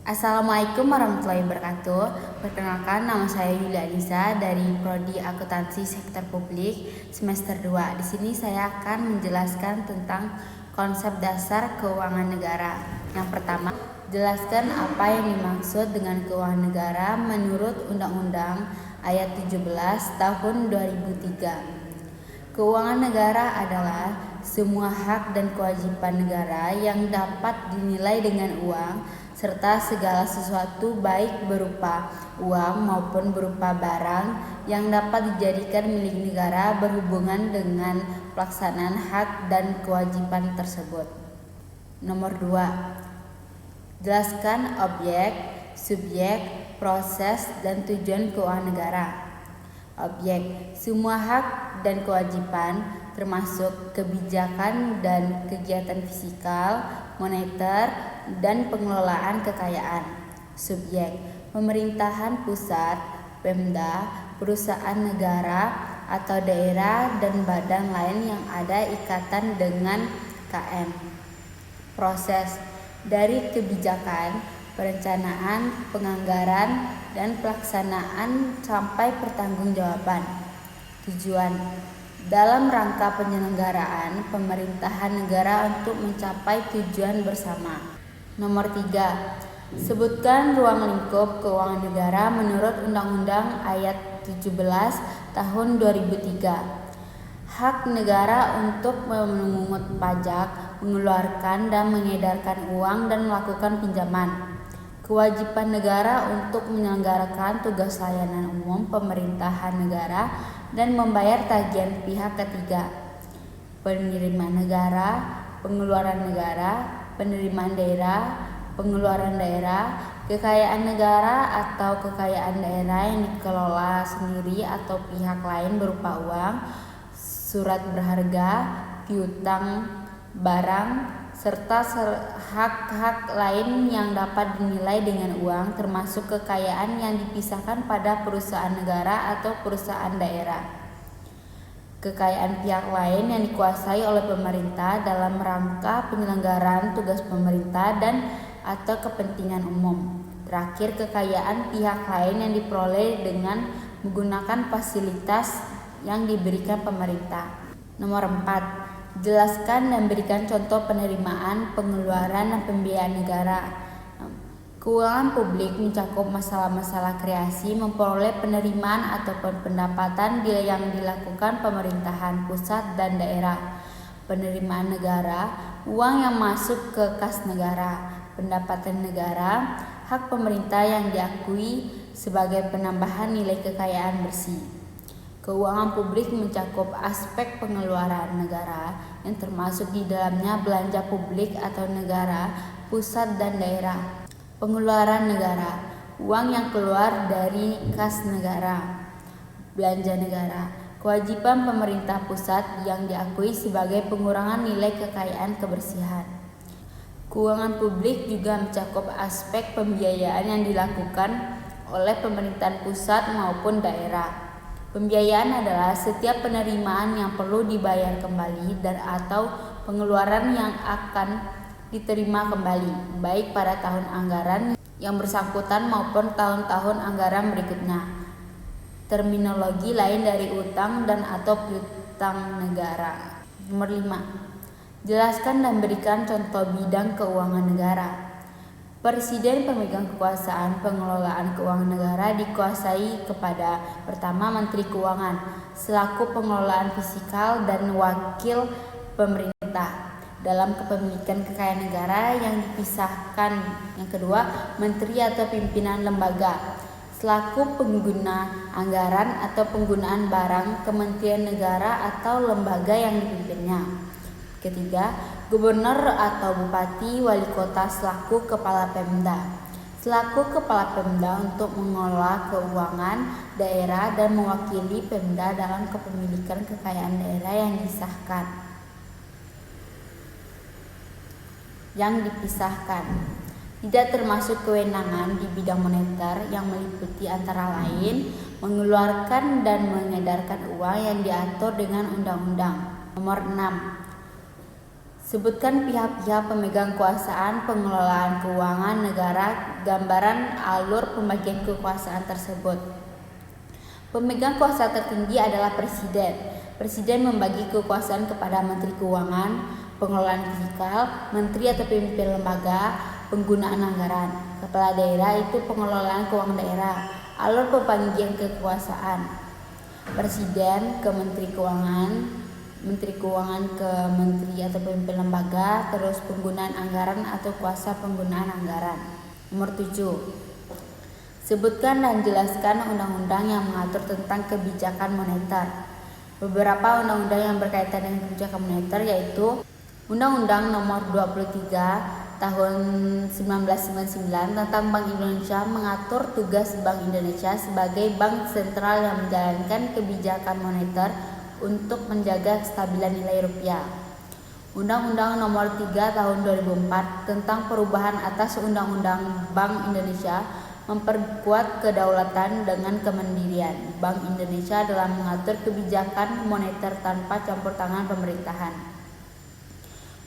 Assalamualaikum warahmatullahi wabarakatuh. Perkenalkan, nama saya Yulia Alisa dari Prodi Akuntansi Sektor Publik semester 2. Di sini saya akan menjelaskan tentang konsep dasar keuangan negara. Yang pertama, jelaskan apa yang dimaksud dengan keuangan negara menurut Undang-Undang Ayat 17 Tahun 2003. Keuangan negara adalah semua hak dan kewajiban negara yang dapat dinilai dengan uang serta segala sesuatu baik berupa uang maupun berupa barang yang dapat dijadikan milik negara berhubungan dengan pelaksanaan hak dan kewajiban tersebut. Nomor 2. Jelaskan objek, subjek, proses, dan tujuan keuangan negara. Objek, semua hak dan kewajiban termasuk kebijakan dan kegiatan fiskal, moneter, dan pengelolaan kekayaan. Subjek, pemerintahan pusat, Pemda, perusahaan negara atau daerah dan badan lain yang ada ikatan dengan KN. Proses, dari kebijakan, perencanaan, penganggaran, dan pelaksanaan sampai pertanggungjawaban. Tujuan, dalam rangka penyelenggaraan pemerintahan negara untuk mencapai tujuan bersama. Nomor 3. Sebutkan ruang lingkup keuangan negara menurut Undang-Undang Ayat 17 Tahun 2003. Hak negara untuk memungut pajak, mengeluarkan dan mengedarkan uang dan melakukan pinjaman. Kewajiban negara untuk menyelenggarakan tugas layanan umum pemerintahan negara dan membayar tagihan pihak ketiga. Penerimaan negara, pengeluaran negara, penerimaan daerah, pengeluaran daerah, kekayaan negara atau kekayaan daerah yang dikelola sendiri atau pihak lain berupa uang, surat berharga, piutang, barang, serta hak-hak lain yang dapat dinilai dengan uang, termasuk kekayaan yang dipisahkan pada perusahaan negara atau perusahaan daerah. Kekayaan pihak lain yang dikuasai oleh pemerintah dalam rangka penyelenggaraan tugas pemerintah dan atau kepentingan umum. Terakhir, kekayaan pihak lain yang diperoleh dengan menggunakan fasilitas yang diberikan pemerintah. Nomor 4. Jelaskan dan berikan contoh penerimaan, pengeluaran, dan pembiayaan negara. Keuangan publik mencakup masalah-masalah kreasi, memperoleh penerimaan ataupun pendapatan yang dilakukan pemerintahan pusat dan daerah. Penerimaan negara, uang yang masuk ke kas negara. Pendapatan negara, hak pemerintah yang diakui sebagai penambahan nilai kekayaan bersih. Keuangan publik mencakup aspek pengeluaran negara yang termasuk di dalamnya belanja publik atau negara, pusat dan daerah. Pengeluaran negara, uang yang keluar dari kas negara. Belanja negara, kewajiban pemerintah pusat yang diakui sebagai pengurangan nilai kekayaan kebersihan. Keuangan publik juga mencakup aspek pembiayaan yang dilakukan oleh pemerintahan pusat maupun daerah. Pembiayaan adalah setiap penerimaan yang perlu dibayar kembali dan atau pengeluaran yang akan diterima kembali, baik pada tahun anggaran yang bersangkutan maupun tahun-tahun anggaran berikutnya. Terminologi lain dari utang dan atau piutang negara. Nomor 5. Jelaskan dan berikan contoh bidang keuangan negara. Presiden pemegang kekuasaan pengelolaan keuangan negara dikuasai kepada pertama Menteri Keuangan selaku pengelolaan fiskal dan wakil pemerintah dalam kepemilikan kekayaan negara yang dipisahkan. Yang kedua, Menteri atau pimpinan lembaga selaku pengguna anggaran atau penggunaan barang kementerian negara atau lembaga yang dipimpinnya. Ketiga, Gubernur atau Bupati Wali Kota selaku Kepala Pemda. Selaku Kepala Pemda untuk mengelola keuangan daerah dan mewakili Pemda dalam kepemilikan kekayaan daerah yang dipisahkan. Tidak termasuk kewenangan di bidang moneter yang meliputi antara lain mengeluarkan dan mengedarkan uang yang diatur dengan undang-undang. Nomor 6. Sebutkan pihak-pihak pemegang kekuasaan pengelolaan keuangan negara, gambaran alur pembagian kekuasaan tersebut. Pemegang kuasa tertinggi adalah Presiden. Presiden membagi kekuasaan kepada Menteri Keuangan, pengelolaan fiskal, menteri atau pemimpin lembaga, penggunaan anggaran. Kepala daerah itu pengelolaan keuangan daerah. Alur pembagian kekuasaan. Presiden ke Menteri Keuangan, Menteri Keuangan ke menteri atau pemimpin lembaga, terus penggunaan anggaran atau kuasa penggunaan anggaran. Nomor 7. Sebutkan dan jelaskan undang-undang yang mengatur tentang kebijakan moneter. Beberapa undang-undang yang berkaitan dengan kebijakan moneter yaitu Undang-Undang Nomor 23 Tahun 1999 tentang Bank Indonesia mengatur tugas Bank Indonesia sebagai bank sentral yang menjalankan kebijakan moneter untuk menjaga kestabilan nilai rupiah. Undang-Undang Nomor 3 Tahun 2004 tentang perubahan atas Undang-Undang Bank Indonesia memperkuat kedaulatan dengan kemandirian Bank Indonesia dalam mengatur kebijakan moneter tanpa campur tangan pemerintahan.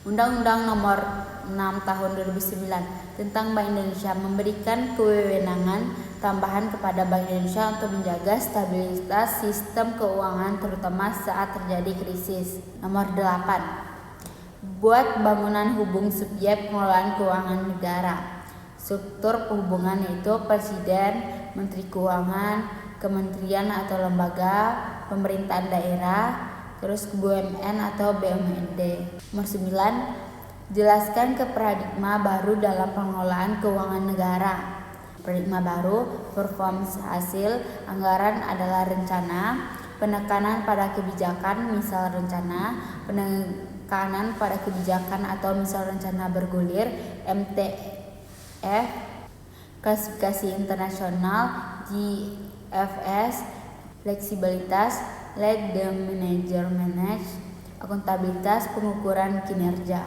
Undang-Undang Nomor 6 Tahun 2009 tentang Bank Indonesia memberikan kewenangan tambahan kepada Bank Indonesia untuk menjaga stabilitas sistem keuangan terutama saat terjadi krisis. Nomor 8. Buat bangunan hubung subjek pengelolaan keuangan negara. Struktur penghubungan yaitu Presiden, Menteri Keuangan, kementerian atau lembaga, pemerintahan daerah, terus BUMN atau BUMD. Nomor 9. Jelaskan ke paradigma baru dalam pengelolaan keuangan negara. Paradigma baru, performance hasil, anggaran adalah rencana, penekanan pada kebijakan misal rencana, penekanan pada kebijakan atau misal rencana bergulir, MTF, klasifikasi internasional, GFS, fleksibilitas, let the manager manage, akuntabilitas, pengukuran kinerja.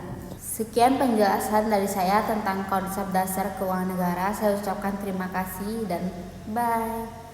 Sekian penjelasan dari saya tentang konsep dasar keuangan negara. Saya ucapkan terima kasih dan bye.